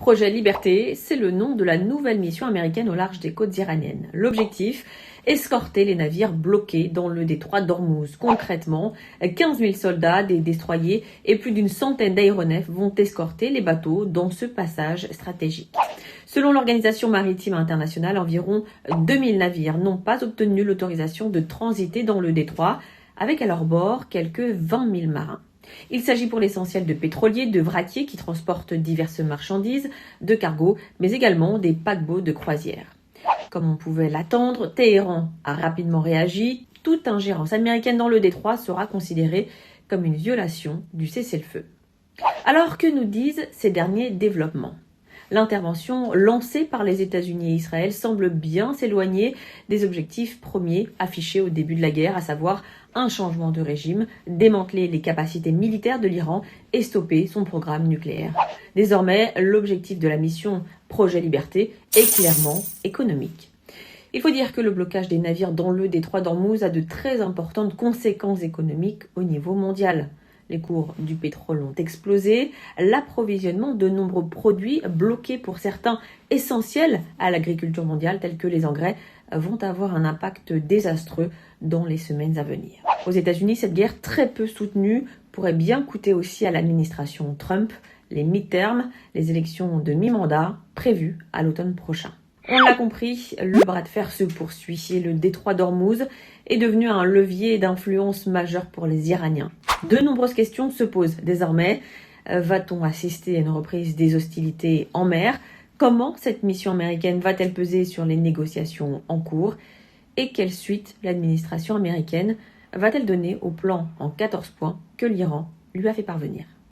Projet Liberté, c'est le nom de la nouvelle mission américaine au large des côtes iraniennes. L'objectif, escorter les navires bloqués dans le détroit d'Ormuz. Concrètement, 15 000 soldats, des destroyers et plus d'une centaine d'aéronefs vont escorter les bateaux dans ce passage stratégique. Selon l'Organisation maritime internationale, environ 2000 navires n'ont pas obtenu l'autorisation de transiter dans le détroit, avec à leur bord quelques 20 000 marins. Il s'agit pour l'essentiel de pétroliers, de vraquiers qui transportent diverses marchandises, de cargos, mais également des paquebots de croisière. Comme on pouvait l'attendre, Téhéran a rapidement réagi. Toute ingérence américaine dans le détroit sera considérée comme une violation du cessez-le-feu. Alors que nous disent ces derniers développements ? L'intervention lancée par les États-Unis et Israël semble bien s'éloigner des objectifs premiers affichés au début de la guerre, à savoir un changement de régime, démanteler les capacités militaires de l'Iran et stopper son programme nucléaire. Désormais, l'objectif de la mission Projet Liberté est clairement économique. Il faut dire que le blocage des navires dans le détroit d'Ormuz a de très importantes conséquences économiques au niveau mondial. Les cours du pétrole ont explosé, l'approvisionnement de nombreux produits bloqués pour certains essentiels à l'agriculture mondiale tels que les engrais vont avoir un impact désastreux dans les semaines à venir. Aux États-Unis, cette guerre très peu soutenue pourrait bien coûter aussi à l'administration Trump les mi-termes, les élections de mi-mandat prévues à l'automne prochain. On l'a compris, le bras de fer se poursuit et le détroit d'Ormuz est devenu un levier d'influence majeur pour les Iraniens. De nombreuses questions se posent désormais. Va-t-on assister à une reprise des hostilités en mer ? Comment cette mission américaine va-t-elle peser sur les négociations en cours ? Et quelle suite l'administration américaine va-t-elle donner au plan en 14 points que l'Iran lui a fait parvenir ?